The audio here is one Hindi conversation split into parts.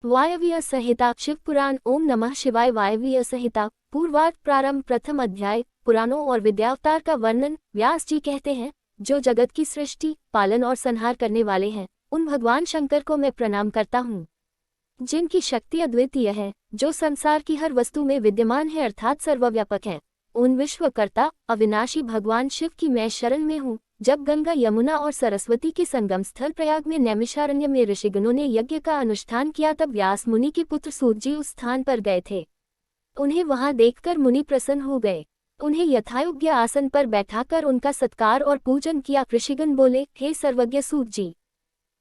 वायव्य संहिता शिव पुराण। ओम नमः शिवाय। वायव्य संहिता पूर्वार्ध प्रारंभ। प्रथम अध्याय पुराणों और विद्यावतार का वर्णन। व्यास जी कहते हैं, जो जगत की सृष्टि, पालन और संहार करने वाले हैं, उन भगवान शंकर को मैं प्रणाम करता हूँ, जिनकी शक्ति अद्वितीय है, जो संसार की हर वस्तु में विद्यमान है अर्थात सर्वव्यापक है। उन विश्वकर्ता अविनाशी भगवान शिव की मैं शरण में हूँ। जब गंगा, यमुना और सरस्वती के संगम स्थल प्रयाग में नैमिषारण्य में ऋषिगणों ने यज्ञ का अनुष्ठान किया, तब व्यास मुनि के पुत्र सूत जी उस स्थान पर गए थे। उन्हें वहां देखकर मुनि प्रसन्न हो गए। उन्हें यथायोग्य आसन पर बैठाकर उनका सत्कार और पूजन किया। ऋषिगण बोले, हे सर्वज्ञ सूत जी,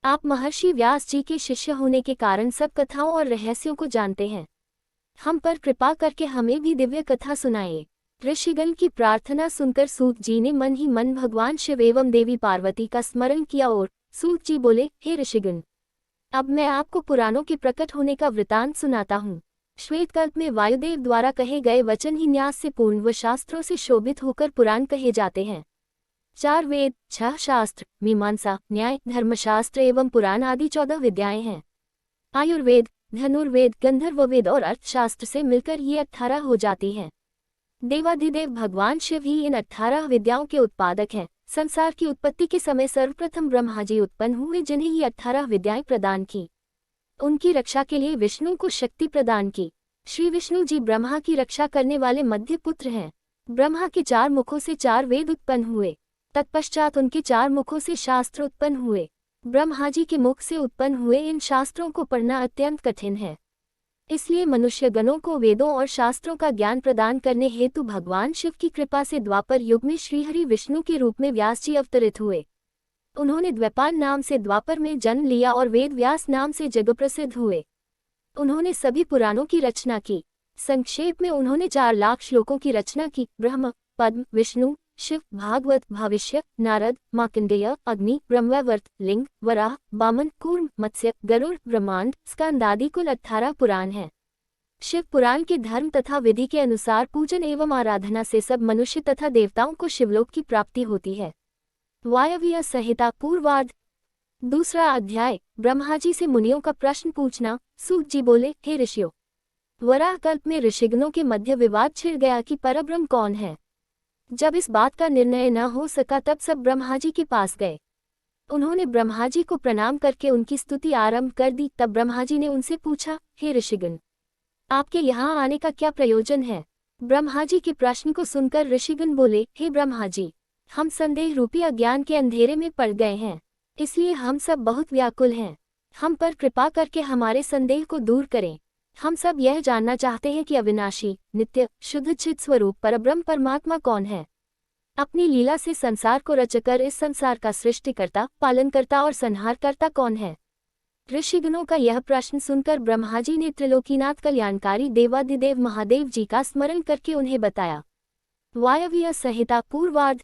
आप महर्षि व्यास जी के शिष्य होने के कारण सब कथाओं और रहस्यों को जानते हैं। हम पर कृपा करके हमें भी दिव्य कथा सुनाइए। ऋषिगण की प्रार्थना सुनकर सूत जी ने मन ही मन भगवान शिव एवं देवी पार्वती का स्मरण किया और सूत जी बोले, हे ऋषिगण, अब मैं आपको पुराणों के प्रकट होने का वृतांत सुनाता हूँ। श्वेतकल्प में वायुदेव द्वारा कहे गए वचन ही न्यास से पूर्ण व शास्त्रों से शोभित होकर पुराण कहे जाते हैं। 4 वेद, 6 शास्त्र, मीमांसा, न्याय, धर्मशास्त्र एवं पुराण आदि 14 विद्याएं हैं। आयुर्वेद, धनुर्वेद, गंधर्ववेद और अर्थशास्त्र से मिलकर ये 18 हो जाती हैं। देवाधिदेव भगवान शिव ही इन 18 विद्याओं के उत्पादक हैं। संसार की उत्पत्ति के समय सर्वप्रथम ब्रह्मा जी उत्पन्न हुए, जिन्हें ये 18 विद्याएं प्रदान की। उनकी रक्षा के लिए विष्णु को शक्ति प्रदान की। श्री विष्णु जी ब्रह्मा की रक्षा करने वाले मध्य पुत्र हैं। ब्रह्मा के 4 मुखों से 4 वेद उत्पन्न हुए। तत्पश्चात उनके 4 मुखों से शास्त्र उत्पन्न हुए। ब्रह्मा जी के मुख से उत्पन्न हुए इन शास्त्रों को पढ़ना अत्यंत कठिन है। इसलिए मनुष्यगणों को वेदों और शास्त्रों का ज्ञान प्रदान करने हेतु भगवान शिव की कृपा से द्वापर युग में श्रीहरि विष्णु के रूप में व्यास जी अवतरित हुए। उन्होंने द्वैपायन नाम से द्वापर में जन्म लिया और वेद व्यास नाम से जगप्रसिद्ध हुए। उन्होंने सभी पुराणों की रचना की। संक्षेप में उन्होंने 4 लाख श्लोकों की रचना की। ब्रह्म, पद्म, विष्णु, शिव, भागवत, भविष्य, नारद, मार्कंडेय, अग्नि, ब्रह्मवैवर्त, लिंग, वराह, वामन, कूर्म, मत्स्य, गरुड़, ब्रह्मांड, स्कंद आदि कुल 18 पुराण हैं। शिव पुराण के धर्म तथा विधि के अनुसार पूजन एवं आराधना से सब मनुष्य तथा देवताओं को शिवलोक की प्राप्ति होती है। वायव्य संहिता पूर्वार्ध। दूसरा अध्याय ब्रह्मा जी से मुनियों का प्रश्न पूछना। सूत जी बोले, हे ऋषियों, वराह कल्प में ऋषिगणों के मध्य विवाद छिड़ गया कि परब्रह्म कौन है। जब इस बात का निर्णय न हो सका, तब सब ब्रह्मा जी के पास गए। उन्होंने ब्रह्मा जी को प्रणाम करके उनकी स्तुति आरंभ कर दी। तब ब्रह्मा जी ने उनसे पूछा, हे ऋषिगण, आपके यहाँ आने का क्या प्रयोजन है। ब्रह्मा जी के प्रश्न को सुनकर ऋषिगण बोले, हे ब्रह्मा जी, हम संदेह रूपी अज्ञान के अंधेरे में पड़ गए हैं, इसलिए हम सब बहुत व्याकुल हैं। हम पर कृपा करके हमारे संदेह को दूर करें। हम सब यह जानना चाहते हैं कि अविनाशी, नित्य, शुद्ध चित स्वरूप परब्रह्म परमात्मा कौन है। अपनी लीला से संसार को रचकर इस संसार का सृष्टिकर्ता, पालनकर्ता और संहारकर्ता कौन है। ऋषिगणों का यह प्रश्न सुनकर ब्रह्मा जी ने त्रिलोकीनाथ कल्याणकारी देवाधिदेव महादेव जी का स्मरण करके उन्हें बताया। वायव्य संहिता पूर्वार्ध।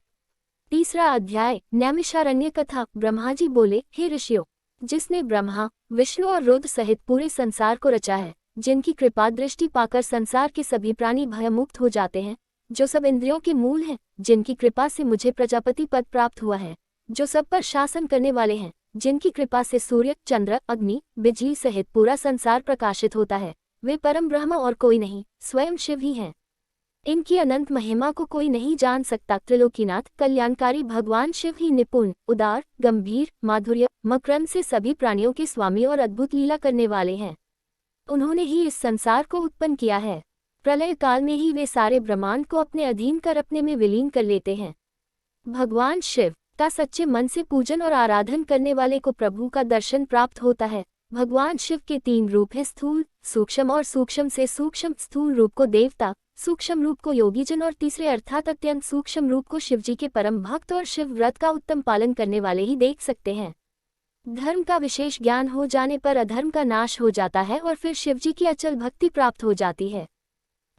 तीसरा अध्याय नैमिषारण्य कथा। ब्रह्मा जी बोले, हे ऋषियों, जिसने ब्रह्मा, विष्णु और रुद्र सहित पूरे संसार को रचा है, जिनकी कृपा दृष्टि पाकर संसार के सभी प्राणी भयमुक्त हो जाते हैं, जो सब इंद्रियों के मूल हैं, जिनकी कृपा से मुझे प्रजापति पद प्राप्त हुआ है, जो सब पर शासन करने वाले हैं, जिनकी कृपा से सूर्य, चंद्र, अग्नि, बिजली सहित पूरा संसार प्रकाशित होता है, वे परम ब्रह्म और कोई नहीं, स्वयं शिव ही हैं। इनकी अनंत महिमा को कोई नहीं जान सकता। त्रिलोकीनाथ कल्याणकारी भगवान शिव ही निपुण, उदार, गंभीर, माधुर्य, मकरंद से सभी प्राणियों के स्वामी और अद्भुत लीला करने वाले हैं। उन्होंने ही इस संसार को उत्पन्न किया है। प्रलय काल में ही वे सारे ब्रह्मांड को अपने अधीन कर अपने में विलीन कर लेते हैं। भगवान शिव का सच्चे मन से पूजन और आराधन करने वाले को प्रभु का दर्शन प्राप्त होता है। भगवान शिव के 3 रूप हैं, स्थूल, सूक्ष्म और सूक्ष्म से सूक्ष्म। स्थूल रूप को देवता, सूक्ष्म रूप को योगीजन और तीसरे अर्थात अत्यंत सूक्ष्म रूप को शिवजी के परम भक्त और शिव व्रत का उत्तम पालन करने वाले ही देख सकते हैं। धर्म का विशेष ज्ञान हो जाने पर अधर्म का नाश हो जाता है और फिर शिवजी की अचल भक्ति प्राप्त हो जाती है।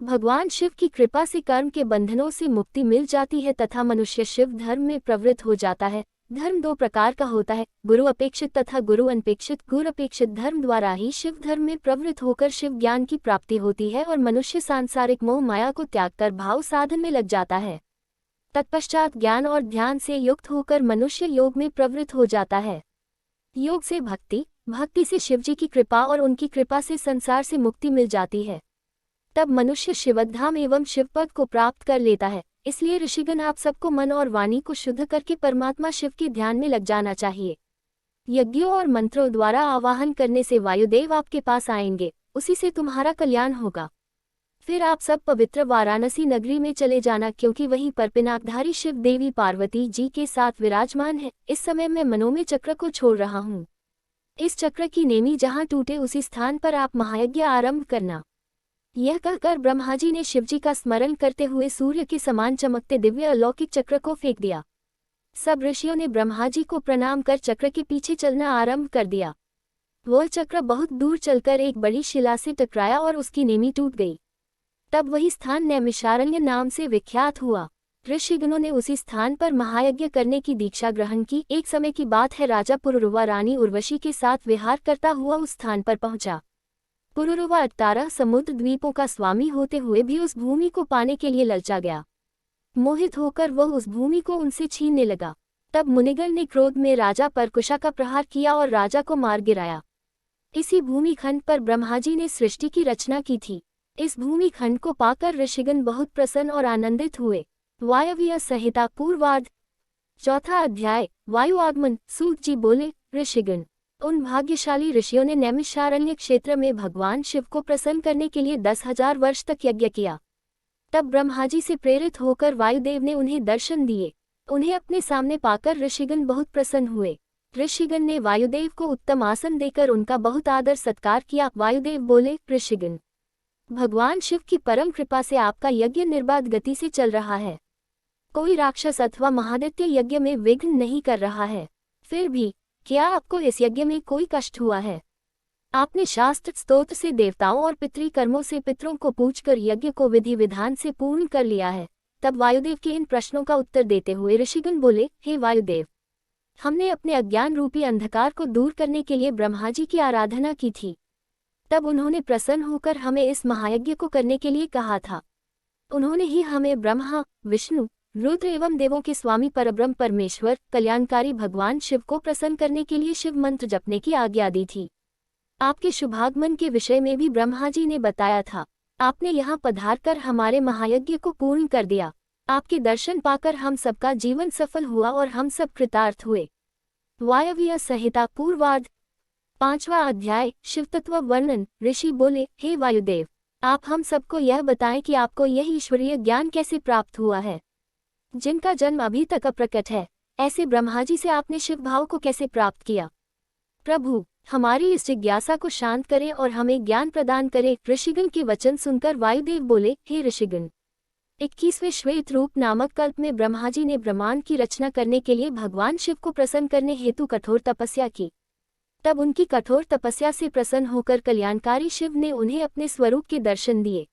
भगवान शिव की कृपा से कर्म के बंधनों से मुक्ति मिल जाती है तथा मनुष्य शिव धर्म में प्रवृत्त हो जाता है। धर्म 2 प्रकार का होता है, गुरु अपेक्षित तथा गुरु अनपेक्षित। गुरु अपेक्षित धर्म द्वारा ही शिव धर्म में प्रवृत्त होकर शिव ज्ञान की प्राप्ति होती है और मनुष्य सांसारिक मोह माया को त्याग कर भाव साधन में लग जाता है। तत्पश्चात ज्ञान और ध्यान से युक्त होकर मनुष्य योग में प्रवृत्त हो जाता है। योग से भक्ति, भक्ति से शिवजी की कृपा और उनकी कृपा से संसार से मुक्ति मिल जाती है। तब मनुष्य शिवधाम एवं शिवपद को प्राप्त कर लेता है। इसलिए ऋषिगण, आप सबको मन और वाणी को शुद्ध करके परमात्मा शिव के ध्यान में लग जाना चाहिए। यज्ञों और मंत्रों द्वारा आवाहन करने से वायुदेव आपके पास आएंगे, उसी से तुम्हारा कल्याण होगा। फिर आप सब पवित्र वाराणसी नगरी में चले जाना, क्योंकि वहीं पर पिनाकधारी शिव देवी पार्वती जी के साथ विराजमान है। इस समय मैं मनोमय चक्र को छोड़ रहा हूँ। इस चक्र की नेमी जहाँ टूटे उसी स्थान पर आप महायज्ञ आरंभ करना। यह कहकर ब्रह्मा जी ने शिवजी का स्मरण करते हुए सूर्य के समान चमकते दिव्य अलौकिक चक्र को फेंक दिया। सब ऋषियों ने ब्रह्मा जी को प्रणाम कर चक्र के पीछे चलना आरंभ कर दिया। वह चक्र बहुत दूर चलकर एक बड़ी शिला से टकराया और उसकी नेमी टूट गई। तब वही स्थान नैमिषारण्य नाम से विख्यात हुआ। ऋषिगणों ने उसी स्थान पर महायज्ञ करने की दीक्षा ग्रहण की। एक समय की बात है, राजा पुरुरवा रानी उर्वशी के साथ विहार करता हुआ उस स्थान पर पहुंचा। पुरुरवा 18 समुद्र द्वीपों का स्वामी होते हुए भी उस भूमि को पाने के लिए ललचा गया। मोहित होकर वह उस भूमि को उनसे छीनने लगा। तब मुनिगण ने क्रोध में राजा पर कुशा का प्रहार किया और राजा को मार गिराया। इसी भूमि खंड पर ब्रह्मा जी ने सृष्टि की रचना की थी। इस भूमि खंड को पाकर ऋषिगण बहुत प्रसन्न और आनंदित हुए। वायव्य संहिता पूर्वार्ध, 4 अध्याय, वायु आगमन। सूत जी बोले, ऋषिगण, उन भाग्यशाली ऋषियों ने नैमिषारण्य क्षेत्र में भगवान शिव को प्रसन्न करने के लिए 10,000 वर्ष तक यज्ञ किया। तब ब्रह्मा जी से प्रेरित होकर वायुदेव ने उन्हें दर्शन दिए। उन्हें अपने सामने पाकर ऋषिगण बहुत प्रसन्न हुए। ऋषिगण ने वायुदेव को उत्तम आसन देकर उनका बहुत आदर सत्कार किया। वायुदेव बोले, ऋषिगण, भगवान शिव की परम कृपा से आपका यज्ञ निर्बाध गति से चल रहा है। कोई राक्षस अथवा महादैत्य यज्ञ में विघ्न नहीं कर रहा है। फिर भी क्या आपको इस यज्ञ में कोई कष्ट हुआ है? आपने शास्त्र स्तोत्र से देवताओं और पितृकर्मों से पितरों को पूछकर यज्ञ को विधि विधान से पूर्ण कर लिया है। तब वायुदेव के इन प्रश्नों का उत्तर देते हुए ऋषिगण बोले, हे वायुदेव, हमने अपने अज्ञान रूपी अंधकार को दूर करने के लिए ब्रह्मा जी की आराधना की थी। तब उन्होंने प्रसन्न होकर हमें इस महायज्ञ को करने के लिए कहा था। उन्होंने ही हमें ब्रह्मा, विष्णु, रुद्र एवं देवों के स्वामी परब्रह्म परमेश्वर कल्याणकारी भगवान शिव को प्रसन्न करने के लिए शिव मंत्र जपने की आज्ञा दी थी। आपके शुभागमन के विषय में भी ब्रह्मा जी ने बताया था। आपने यहाँ पधार कर हमारे महायज्ञ को पूर्ण कर दिया। आपके दर्शन पाकर हम सबका जीवन सफल हुआ और हम सब कृतार्थ हुए। वायव्य संहिता पूर्वार्ध, 5वां अध्याय, शिवतत्व वर्णन। ऋषि बोले, हे वायुदेव, आप हम सबको यह बताएं कि आपको यह ईश्वरीय ज्ञान कैसे प्राप्त हुआ है, जिनका जन्म अभी तक अप्रकट है। ऐसे ब्रह्मा जी से आपने शिव भाव को कैसे प्राप्त किया? प्रभु, हमारी इस जिज्ञासा को शांत करें और हमें ज्ञान प्रदान करें। ऋषिगण के वचन सुनकर वायुदेव बोले, हे ऋषिगण, 21वें श्वेत रूप नामक कल्प में ब्रह्मा जी ने ब्रह्मांड की रचना करने के लिए भगवान शिव को प्रसन्न करने हेतु कठोर तपस्या की। तब उनकी कठोर तपस्या से प्रसन्न होकर कल्याणकारी शिव ने उन्हें अपने स्वरूप के दर्शन दिए।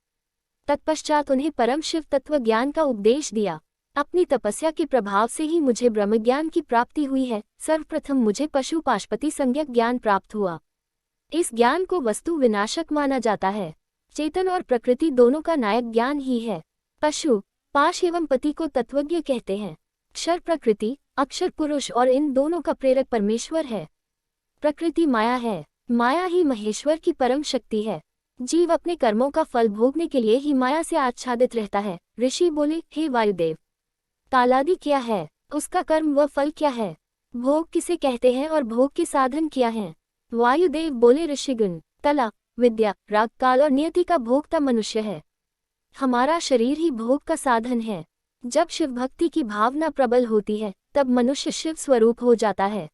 तत्पश्चात उन्हें परम शिव तत्व ज्ञान का उपदेश दिया। अपनी तपस्या के प्रभाव से ही मुझे ब्रह्मज्ञान की प्राप्ति हुई है। सर्वप्रथम मुझे पशु पाशुपति संज्ञक ज्ञान प्राप्त हुआ। इस ज्ञान को वस्तु विनाशक माना जाता है। चेतन और प्रकृति दोनों का नायक ज्ञान ही है। पशु, पाश एवं पति को तत्वज्ञ कहते हैं। क्षर प्रकृति, अक्षर पुरुष और इन दोनों का प्रेरक परमेश्वर है। प्रकृति माया है। माया ही महेश्वर की परम शक्ति है। जीव अपने कर्मों का फल भोगने के लिए ही माया से आच्छादित रहता है। ऋषि बोले, हे वायुदेव, कालादि क्या है? उसका कर्म व फल क्या है? भोग किसे कहते हैं और भोग के साधन क्या हैं? वायुदेव बोले, ऋषिगण, कला, विद्या, राग, काल और नियति का भोगता मनुष्य है। हमारा शरीर ही भोग का साधन है। जब शिव भक्ति की भावना प्रबल होती है तब मनुष्य शिव स्वरूप हो जाता है।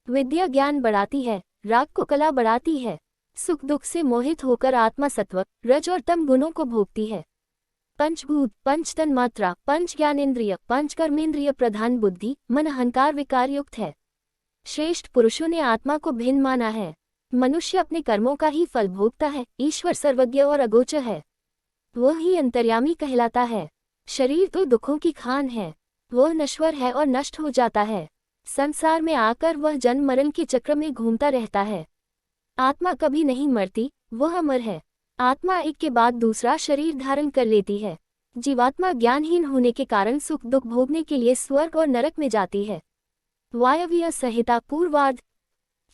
विद्या ज्ञान बढ़ाती है, राग को कला बढ़ाती है। सुख दुख से मोहित होकर आत्मा सत्व, रज और तम गुणों को भोगती है। पंचभूत, पंच तन मात्रा, पंच ज्ञानेन्द्रिय, पंच कर्मेंद्रिय प्रधान बुद्धि, मन अहंकार विकार युक्त है। श्रेष्ठ पुरुषों ने आत्मा को भिन्न माना है। मनुष्य अपने कर्मों का ही फल भोगता है। ईश्वर सर्वज्ञ और अगोचर है। वह ही अंतर्यामी कहलाता है। शरीर तो दुखों की खान है। वह नश्वर है और नष्ट हो जाता है। संसार में आकर वह जन्म मरण के चक्र में घूमता रहता है। आत्मा कभी नहीं मरती, वह अमर है। आत्मा एक के बाद दूसरा शरीर धारण कर लेती है। जीवात्मा ज्ञानहीन होने के कारण सुख दुख भोगने के लिए स्वर्ग और नरक में जाती है। वायव्य संहिता पूर्वार्ध,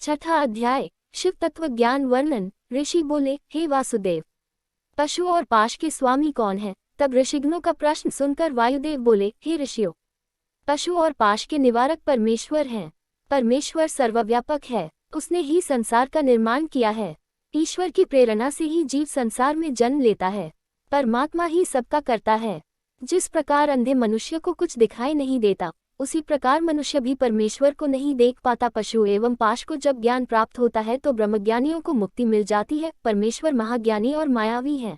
6ठा अध्याय, शिव तत्व ज्ञान वर्णन। ऋषि बोले, हे वासुदेव, पशु और पाश के स्वामी कौन है? तब ऋषिगणों का प्रश्न सुनकर वायुदेव बोले, हे ऋषियों, पशु और पाश के निवारक परमेश्वर हैं। परमेश्वर सर्वव्यापक है, उसने ही संसार का निर्माण किया है। ईश्वर की प्रेरणा से ही जीव संसार में जन्म लेता है। परमात्मा ही सबका करता है। जिस प्रकार अंधे मनुष्य को कुछ दिखाई नहीं देता, उसी प्रकार मनुष्य भी परमेश्वर को नहीं देख पाता। पशु एवं पाश को जब ज्ञान प्राप्त होता है तो ब्रह्मज्ञानियों को मुक्ति मिल जाती है। परमेश्वर महाज्ञानी और मायावी हैं।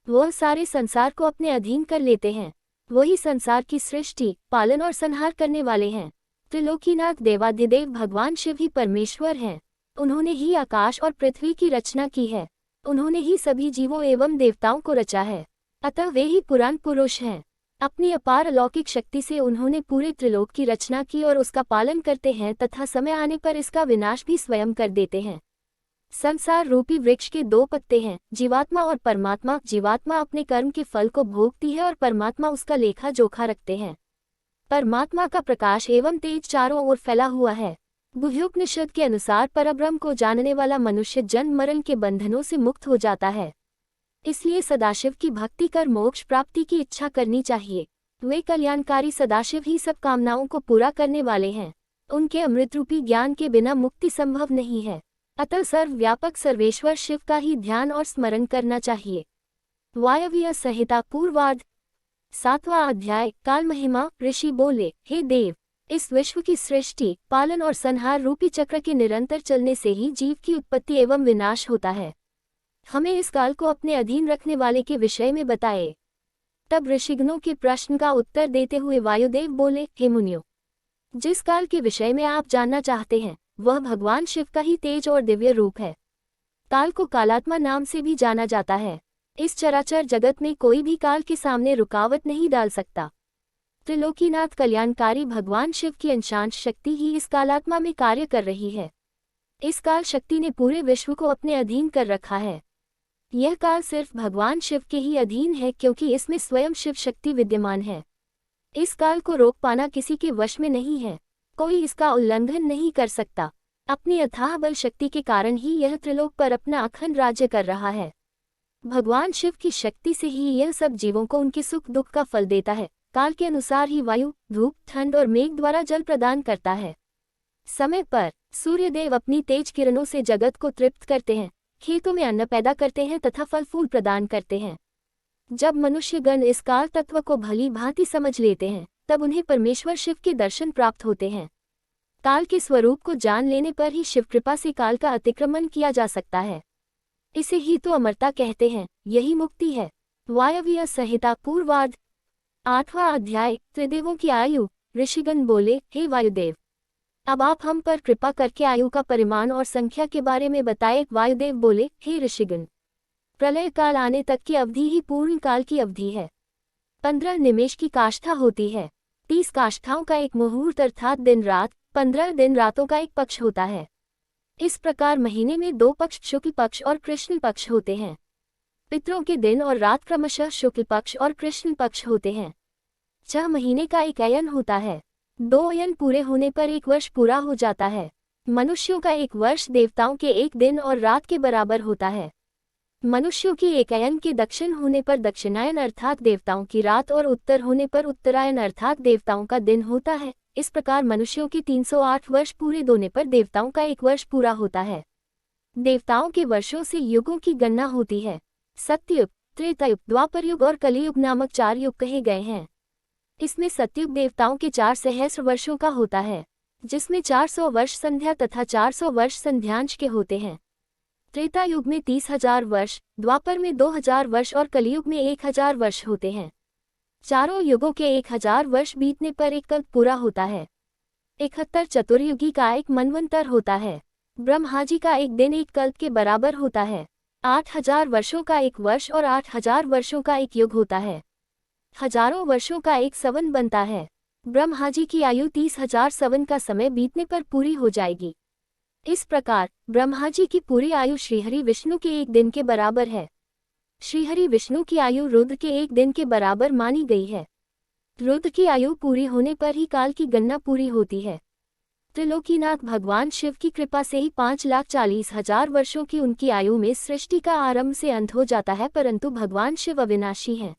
वह सारे संसार को अपने अधीन कर लेते हैं। वही संसार की सृष्टि, पालन और संहार करने वाले हैं। त्रिलोकीनाथ देवाधिदेव भगवान शिव ही परमेश्वर हैं। उन्होंने ही आकाश और पृथ्वी की रचना की है। उन्होंने ही सभी जीवों एवं देवताओं को रचा है। अतः वे ही पुराण पुरुष हैं। अपनी अपार अलौकिक शक्ति से उन्होंने पूरे त्रिलोक की रचना की और उसका पालन करते हैं तथा समय आने पर इसका विनाश भी स्वयं कर देते हैं। संसार रूपी वृक्ष के दो पत्ते हैं, जीवात्मा और परमात्मा। जीवात्मा अपने कर्म के फल को भोगती है और परमात्मा उसका लेखा जोखा रखते हैं। परमात्मा का प्रकाश एवं तेज चारों ओर फैला हुआ है। बुद्ध्योपनिषद के अनुसार परब्रह्म को जानने वाला मनुष्य जन्म मरण के बंधनों से मुक्त हो जाता है। इसलिए सदाशिव की भक्ति कर मोक्ष प्राप्ति की इच्छा करनी चाहिए। वे कल्याणकारी सदाशिव ही सब कामनाओं को पूरा करने वाले हैं। उनके अमृत रूपी ज्ञान के बिना मुक्ति संभव नहीं है। अतः सर्वव्यापक सर्वेश्वर शिव का ही ध्यान और स्मरण करना चाहिए। वायव्य संहिता पूर्वार्ध 7वां अध्याय। काल महिमा। ऋषि बोले, हे देव, इस विश्व की सृष्टि, पालन और संहार रूपी चक्र के निरंतर चलने से ही जीव की उत्पत्ति एवं विनाश होता है। हमें इस काल को अपने अधीन रखने वाले के विषय में बताए। तब ऋषिगणों के प्रश्न का उत्तर देते हुए वायुदेव बोले, हे मुनियों, जिस काल के विषय में आप जानना चाहते हैं वह भगवान शिव का ही तेज और दिव्य रूप है। काल को कालात्मा नाम से भी जाना जाता है। इस चराचर जगत में कोई भी काल के सामने रुकावट नहीं डाल सकता। त्रिलोकीनाथ कल्याणकारी भगवान शिव की अंशांश शक्ति ही इस कालात्मा में कार्य कर रही है। इस काल शक्ति ने पूरे विश्व को अपने अधीन कर रखा है। यह काल सिर्फ भगवान शिव के ही अधीन है क्योंकि इसमें स्वयं शिव शक्ति विद्यमान है। इस काल को रोक पाना किसी के वश में नहीं है। कोई इसका उल्लंघन नहीं कर सकता। अपनी अथाह बल शक्ति के कारण ही यह त्रिलोक पर अपना अखंड राज्य कर रहा है। भगवान शिव की शक्ति से ही यह सब जीवों को उनके सुख दुख का फल देता है। काल के अनुसार ही वायु, धूप, ठंड और मेघ द्वारा जल प्रदान करता है। समय पर सूर्यदेव अपनी तेज किरणों से जगत को तृप्त करते हैं, खेतों में अन्न पैदा करते हैं तथा फल फूल प्रदान करते हैं। जब मनुष्यगण इस काल तत्व को भली भांति समझ लेते हैं तब उन्हें परमेश्वर शिव के दर्शन प्राप्त होते हैं। काल के स्वरूप को जान लेने पर ही शिव कृपा से काल का अतिक्रमण किया जा सकता है। इसे ही तो अमरता कहते हैं, यही मुक्ति है। वायव्य संहिता पूर्वार्ध 8वां अध्याय। त्रिदेवों की आयु। ऋषिगण बोले, हे वायुदेव, अब आप हम पर कृपा करके आयु का परिमाण और संख्या के बारे में बताए। वायुदेव बोले, हे ऋषिगण, प्रलय काल आने तक की अवधि ही पूर्ण काल की अवधि है। 15 निमेष की काष्ठा होती है। 30 काष्ठाओं का एक मुहूर्त अर्थात दिन रात, 15 दिन रातों का एक पक्ष होता है। इस प्रकार महीने में 2 पक्ष, शुक्ल पक्ष और कृष्ण पक्ष होते हैं। पितरों के दिन और रात क्रमशः शुक्ल पक्ष और कृष्ण पक्ष होते हैं। 6 महीने का एक अयन होता है। 2 अयन पूरे होने पर 1 वर्ष पूरा हो जाता है। मनुष्यों का 1 वर्ष देवताओं के 1 दिन और रात के बराबर होता है। मनुष्यों की 1 अयन के दक्षिण होने पर दक्षिणायन अर्थात देवताओं की रात और उत्तर होने पर उत्तरायण अर्थात देवताओं का दिन होता है। इस प्रकार मनुष्यों के 308 वर्ष पूरे होने पर देवताओं का 1 वर्ष पूरा होता है। देवताओं के वर्षों से युगों की गणना होती है। सत्ययुग, त्रेतायुग, द्वापरयुग और कलियुग नामक 4 युग कहे गए हैं। इसमें सतयुग देवताओं के 4 सहस्र वर्षों का होता है, जिसमें 400 वर्ष संध्या तथा 400 वर्ष संध्यांश के होते हैं। त्रेता युग में 30,000 वर्ष, द्वापर में 2,000 वर्ष और कलियुग में 1,000 वर्ष होते हैं। चारों युगों के 1,000 वर्ष बीतने पर एक कल्प पूरा होता है। 71 चतुर्युगी का एक मनवंतर होता है। ब्रह्मा जी का एक दिन एक कल्प के बराबर होता है। 8,000 वर्षों का एक वर्ष और 8,000 वर्षों का एक युग होता है। हजारों वर्षों का एक सवन बनता है। ब्रह्मा जी की आयु 30,000 सवन का समय बीतने पर पूरी हो जाएगी। इस प्रकार ब्रह्मा जी की पूरी आयु श्रीहरि विष्णु के एक दिन के बराबर है। श्रीहरि विष्णु की आयु रुद्र के एक दिन के बराबर मानी गई है। रुद्र की आयु पूरी होने पर ही काल की गणना पूरी होती है। त्रिलोकीनाथ भगवान शिव की कृपा से ही 5,40,000 वर्षों की उनकी आयु में सृष्टि का आरंभ से अंत हो जाता है, परंतु भगवान शिव अविनाशी हैं।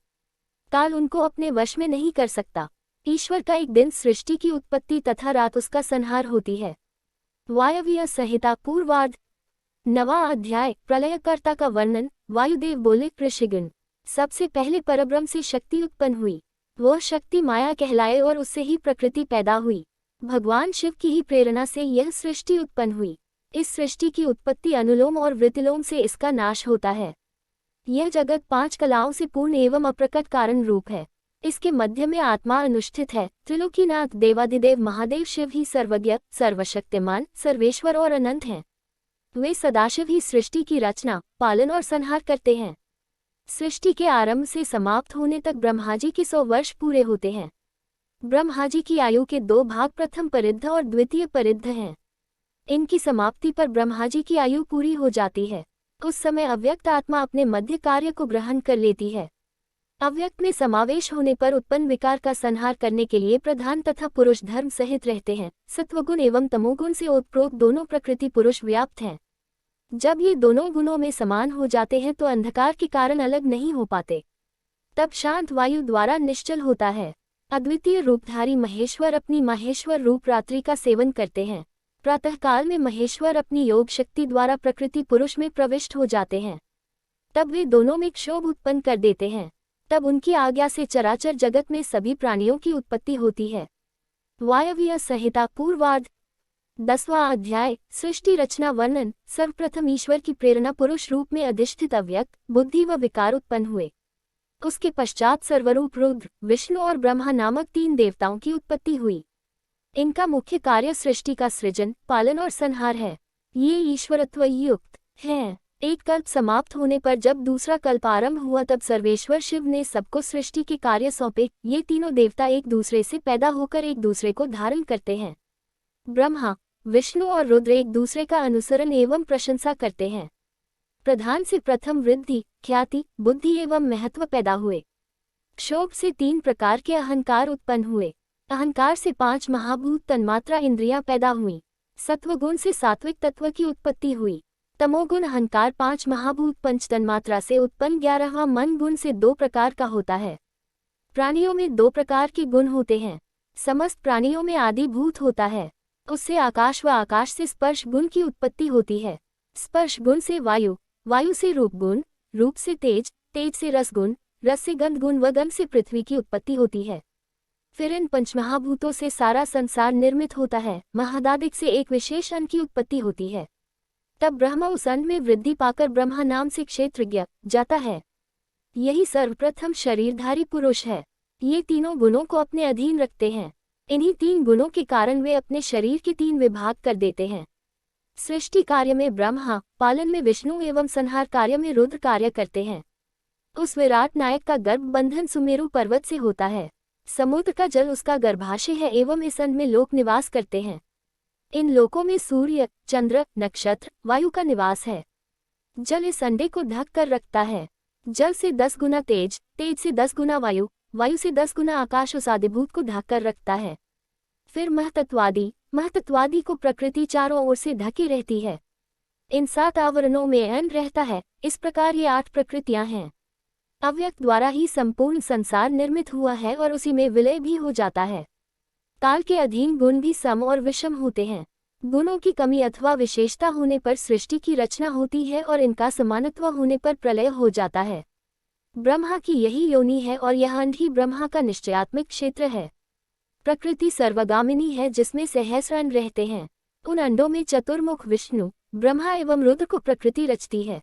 काल उनको अपने वश में नहीं कर सकता। ईश्वर का एक दिन सृष्टि की उत्पत्ति तथा रात उसका संहार होती है। वायव्य संहिता पूर्वार्ध 9वां अध्याय प्रलयकर्ता का वर्णन। वायुदेव बोले, ऋषिगण, सबसे पहले परब्रह्म से शक्ति उत्पन्न हुई। वह शक्ति माया कहलाए और उससे ही प्रकृति पैदा हुई। भगवान शिव की ही प्रेरणा से यह सृष्टि उत्पन्न हुई। इस सृष्टि की उत्पत्ति अनुलोम और वृत्तिलोम से इसका नाश होता है। यह जगत 5 कलाओं से पूर्ण एवं अप्रकट कारण रूप है। इसके मध्य में आत्मा अनुष्ठित है। त्रिलोकीनाथ देवाधिदेव महादेव शिव ही सर्वज्ञ, सर्वशक्तिमान, सर्वेश्वर और अनंत हैं। वे सदाशिव ही सृष्टि की रचना, पालन और संहार करते हैं। सृष्टि के आरंभ से समाप्त होने तक ब्रह्माजी के 100 वर्ष पूरे होते हैं। ब्रह्माजी की आयु के 2 भाग प्रथम परिद्ध और द्वितीय परिद्ध हैं। इनकी समाप्ति पर ब्रह्माजी की आयु पूरी हो जाती है। उस समय अव्यक्त आत्मा अपने मध्य कार्य को ग्रहण कर लेती है। अव्यक्त में समावेश होने पर उत्पन्न विकार का संहार करने के लिए प्रधान तथा पुरुष धर्म सहित रहते हैं। सत्वगुण एवं तमोगुण से ओतप्रोत दोनों प्रकृति पुरुष व्याप्त हैं। जब ये दोनों गुणों में समान हो जाते हैं तो अंधकार के कारण अलग नहीं हो पाते। तब शांत वायु द्वारा निश्चल होता है। अद्वितीय रूपधारी महेश्वर अपनी माहेश्वर रूप रात्रि का सेवन करते हैं। प्रातःकाल में महेश्वर अपनी योग शक्ति द्वारा प्रकृति पुरुष में प्रविष्ट हो जाते हैं। तब वे दोनों में क्षोभ उत्पन्न कर देते हैं। तब उनकी आज्ञा से चराचर जगत में सभी प्राणियों की उत्पत्ति होती है। वायव्य संहिता पूर्वार्ध 10वां अध्याय सृष्टि रचना वर्णन। सर्वप्रथम ईश्वर की प्रेरणा पुरुष रूप में अधिष्ठित अव्यक्त, बुद्धि व विकार उत्पन्न हुए। उसके पश्चात सर्वरूप रुद्र, विष्णु और ब्रह्मा नामक 3 देवताओं की उत्पत्ति हुई। इनका मुख्य कार्य सृष्टि का सृजन, पालन और संहार है। ये ईश्वरत्व युक्त हैं। एक कल्प समाप्त होने पर जब दूसरा कल्प आरंभ हुआ तब सर्वेश्वर शिव ने सबको सृष्टि के कार्य सौंपे। ये तीनों देवता एक दूसरे से पैदा होकर एक दूसरे को धारण करते हैं। ब्रह्मा, विष्णु और रुद्र एक दूसरे का अनुसरण एवं प्रशंसा करते हैं। प्रधान से प्रथम वृद्धि, ख्याति, बुद्धि एवं महत्व पैदा हुए। क्षोभ से 3 प्रकार के अहंकार उत्पन्न हुए। अहंकार से 5 महाभूत तन्मात्रा इंद्रियां पैदा हुईं। सत्वगुण से सात्विक तत्व की उत्पत्ति हुई। तमोगुण अहंकार 5 महाभूत पंच तन्मात्रा से उत्पन्न 11वां मन गुण से 2 प्रकार का होता है। प्राणियों में 2 प्रकार के गुण होते हैं। समस्त प्राणियों में आदि भूत होता है। उससे आकाश व आकाश से स्पर्श गुण की उत्पत्ति होती है। स्पर्श गुण से वायु, वायु से रूप गुण, रूप से तेज, तेज से रस गुण, रस से गंध गुण व गंध से पृथ्वी की उत्पत्ति होती है। फिर इन पंचमहाभूतों से सारा संसार निर्मित होता है। महदादिक से एक विशेष अन्न की उत्पत्ति होती है। तब ब्रह्मा उस अन्न में वृद्धि पाकर ब्रह्मा नाम से क्षेत्रज्ञ जाता है। यही सर्वप्रथम शरीरधारी पुरुष है। ये तीनों गुणों को अपने अधीन रखते हैं। इन्हीं 3 गुणों के कारण वे अपने शरीर के 3 विभाग कर देते हैं। सृष्टि कार्य में ब्रह्मा, पालन में विष्णु एवं संहार कार्य में रुद्र कार्य करते हैं। उस विराट नायक का गर्भ बंधन सुमेरु पर्वत से होता है। समुद्र का जल उसका गर्भाशय है एवं इस अंड में लोक निवास करते हैं। इन लोकों में सूर्य, चंद्र, नक्षत्र, वायु का निवास है। जल इस अंडे को ढक कर रखता है। जल से 10 गुना तेज, तेज से 10 गुना वायु, वायु से 10 गुना आकाश उस आदिभूत को ढक कर रखता है। फिर महतत्वादी, महतत्वादी को प्रकृति चारों ओर से ढकी रहती है। इन 7 आवरणों में अन्न रहता है। इस प्रकार ये 8 प्रकृतियां हैं। अव्यक्त द्वारा ही संपूर्ण संसार निर्मित हुआ है और उसी में विलय भी हो जाता है। काल के अधीन गुण भी सम और विषम होते हैं। गुणों की कमी अथवा विशेषता होने पर सृष्टि की रचना होती है और इनका समानत्व होने पर प्रलय हो जाता है। ब्रह्मा की यही योनि है और यह अंड ही ब्रह्मा का निश्चयात्मक क्षेत्र है। प्रकृति सर्वगामिनी है जिसमें सहस्र अंड रहते हैं। उन अंडों में चतुर्मुख विष्णु, ब्रह्मा एवं रुद्र को प्रकृति रचती है।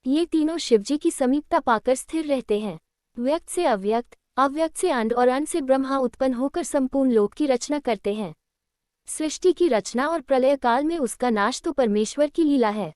ये तीनों शिवजी की समीपता पाकर स्थिर रहते हैं। व्यक्त से अव्यक्त, अव्यक्त से अंड और अंड से ब्रह्मा उत्पन्न होकर संपूर्ण लोक की रचना करते हैं। सृष्टि की रचना और प्रलय काल में उसका नाश तो परमेश्वर की लीला है।